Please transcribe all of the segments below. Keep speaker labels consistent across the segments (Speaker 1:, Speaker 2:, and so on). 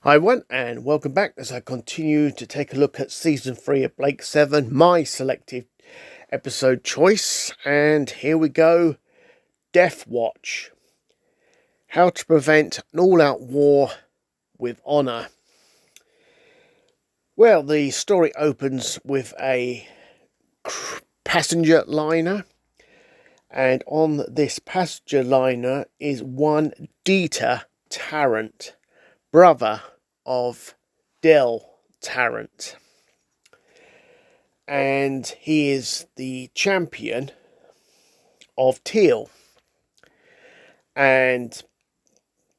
Speaker 1: Hi everyone, and welcome back as I continue to take a look at Season 3 of Blake 7, my selective episode choice. And here we go, Death Watch. How to prevent an all-out war with honour. Well, the story opens with a passenger liner. And on this passenger liner is one Dieter Tarrant, brother of Del Tarrant, and he is the champion of Teal. And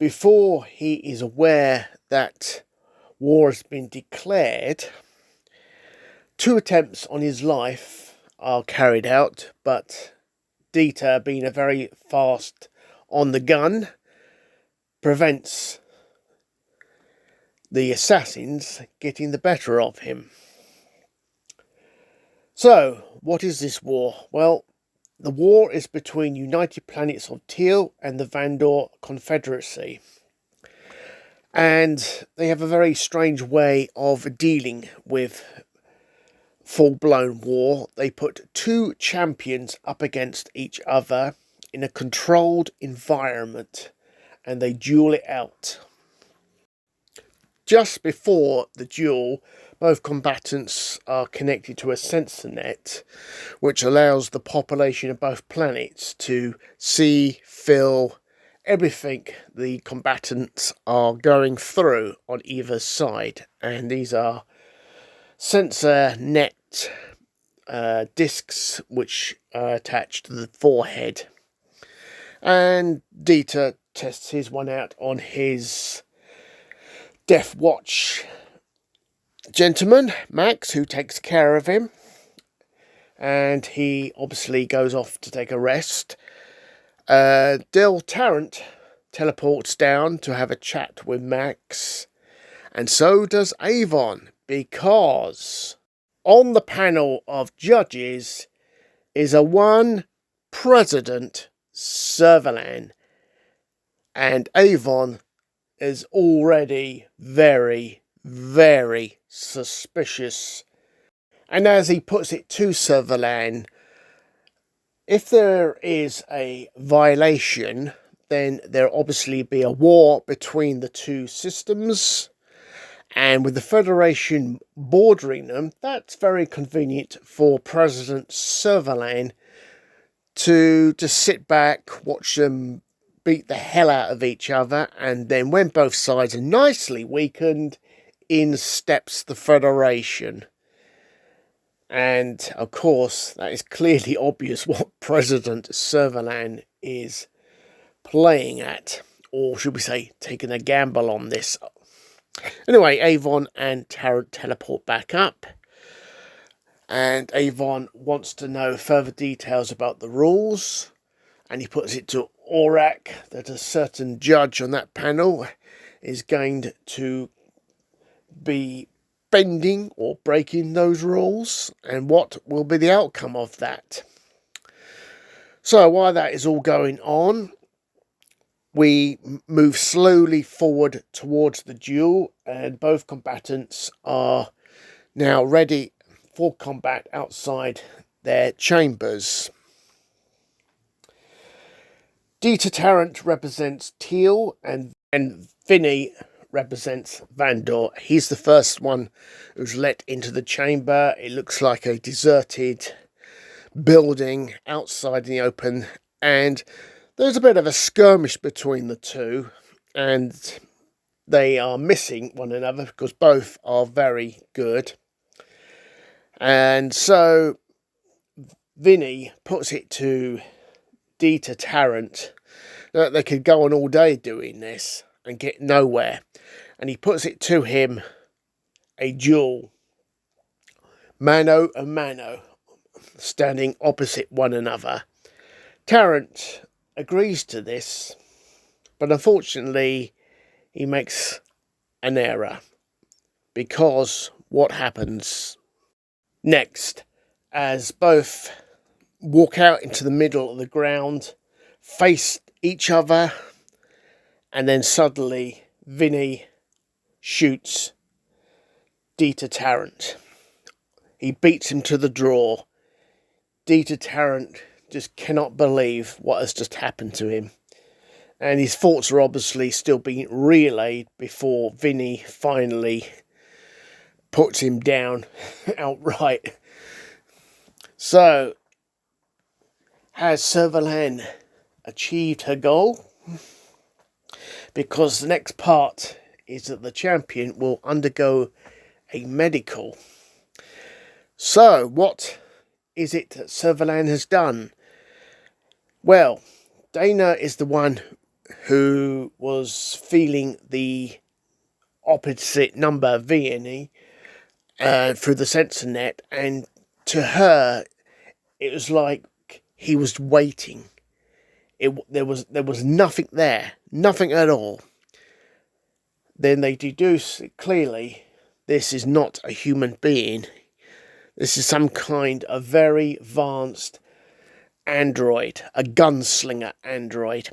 Speaker 1: before he is aware that war has been declared, 2 attempts on his life are carried out, but Dieter, being a very fast on the gun, prevents the assassins getting the better of him. So, what is this war? Well, the war is between United Planets of Teal and the Vandor Confederacy. And they have a very strange way of dealing with full-blown war. They put 2 champions up against each other in a controlled environment, and they duel it out. Just before the duel, both combatants are connected to a sensor net, which allows the population of both planets to see, feel everything the combatants are going through on either side. And these are sensor net discs which are attached to the forehead. And Dieter tests his one out on his Death Watch gentleman, Max, who takes care of him. And he obviously goes off to take a rest. Del Tarrant teleports down to have a chat with Max. And so does Avon, because on the panel of judges is a one President Servalan. And Avon is already very, very suspicious. And as he puts it to Servalan, if there is a violation, then there'll obviously be a war between the 2 systems. And with the Federation bordering them, that's very convenient for President Servalan to just sit back, watch them beat the hell out of each other, and then when both sides are nicely weakened, in steps the Federation. And of course, that is clearly obvious what President Servalan is playing at, or should we say, taking a gamble on this. Anyway, Avon and Tarrant teleport back up, and Avon wants to know further details about the rules, and he puts it to Aurak that a certain judge on that panel is going to be bending or breaking those rules, and what will be the outcome of that. So while that is all going on, we move slowly forward towards the duel, and both combatants are now ready for combat outside their chambers. Dieter Tarrant represents Teal, and Vinny represents Vandor. He's the first one who's let into the chamber. It looks like a deserted building outside in the open, and there's a bit of a skirmish between the 2, and they are missing one another because both are very good. And so Vinny puts it to Dieter Tarrant that they could go on all day doing this and get nowhere. And he puts it to him, a duel, mano a mano, standing opposite one another. Tarrant agrees to this, but unfortunately he makes an error, because what happens next, as both walk out into the middle of the ground, face each other, and then suddenly Vinny shoots Dieter Tarrant. He beats him to the draw. Dieter Tarrant just cannot believe what has just happened to him. And his thoughts are obviously still being relayed before Vinny finally puts him down outright. So, has Servalan achieved her goal? Because the next part is that the champion will undergo a medical. So, what is it that Servalan has done? Well, Dana is the one who was feeling the opposite number VNE through the sensor net, and to her it was like he was waiting. There was nothing there, nothing at all. Then they deduce clearly this is not a human being. This is some kind of very advanced android, a gunslinger android.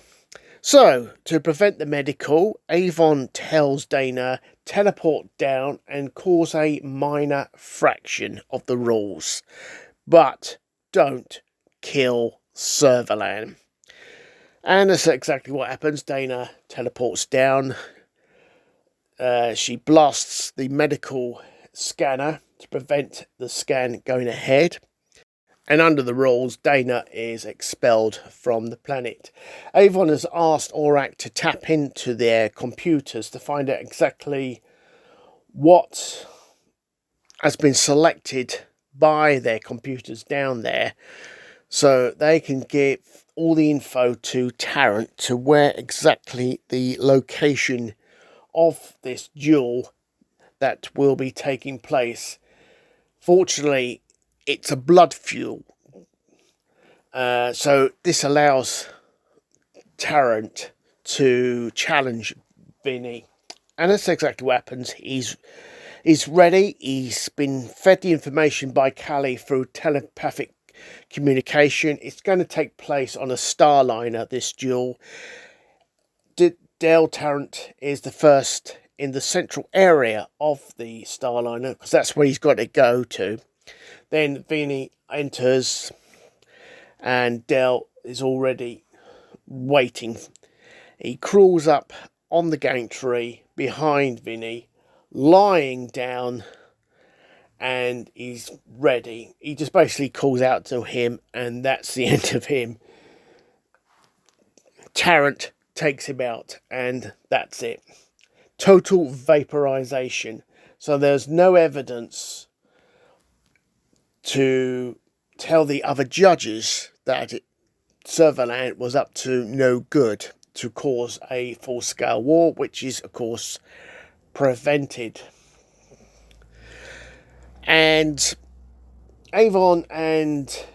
Speaker 1: So, to prevent the medical, Avon tells Dana, teleport down and cause a minor fraction of the rules. But don't kill Servalan. And that's exactly what happens. Dana teleports down. She blasts the medical scanner to prevent the scan going ahead. And under the rules, Dana is expelled from the planet. Avon has asked Aurak to tap into their computers to find out exactly what has been selected by their computers down there, so they can give all the info to Tarrant to where exactly the location of this duel that will be taking place. Fortunately, it's a blood fuel. So this allows Tarrant to challenge Vinny. And that's exactly what happens. He's ready. He's been fed the information by Callie through telepathic communication. It's going to take place on a Starliner, this duel. Dale Tarrant is the first in the central area of the Starliner, because that's where he's got to go to. Then Vinny enters, and Dell is already waiting. He crawls up on the gantry behind Vinny, lying down, and he's ready. He just basically calls out to him, and that's the end of him. Tarrant takes him out, and that's it. Total vaporization. So there's no evidence to tell the other judges that Servalan was up to no good to cause a full-scale war, which is, of course, prevented. And Avon and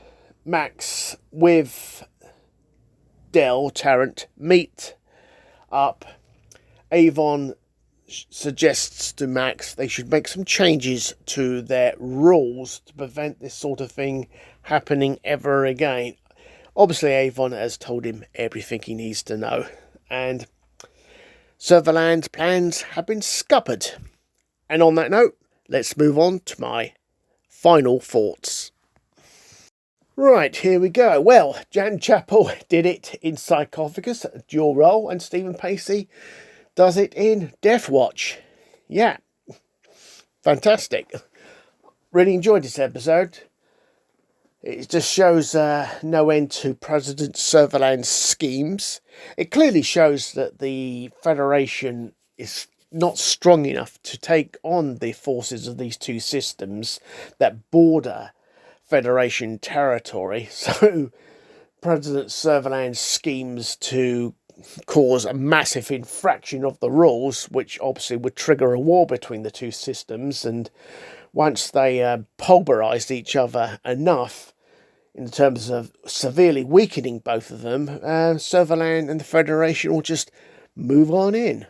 Speaker 1: Max with Dell Tarrant meet up. Avon suggests to Max they should make some changes to their rules to prevent this sort of thing happening ever again. Obviously, Avon has told him everything he needs to know, and Servalan's plans have been scuppered. And on that note, let's move on to my final thoughts. Right, here we go. Well, Jan Chappell did it in Sarcophagus, a dual role, and Stephen Pacey does it in Death Watch. Yeah, fantastic. Really enjoyed this episode. It just shows no end to President Servalan's schemes. It clearly shows that the Federation is not strong enough to take on the forces of these two systems that border Federation territory. So President Servalan's schemes to cause a massive infraction of the rules, which obviously would trigger a war between the two systems, and once they pulverised each other enough in terms of severely weakening both of them, Servalan and the Federation will just move on in.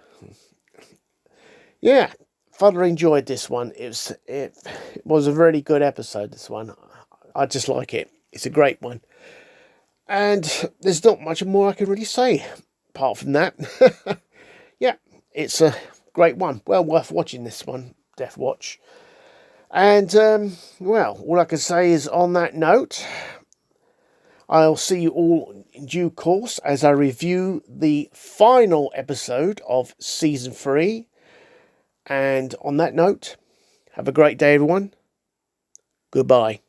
Speaker 1: Yeah, thoroughly enjoyed this one. It was a really good episode, this one. I just like it. It's a great one. And there's not much more I can really say apart from that. Yeah, it's a great one. Well worth watching this one, Death Watch. And, well, all I can say is on that note, I'll see you all in due course as I review the final episode of Season 3. And on that note, have a great day, everyone. Goodbye.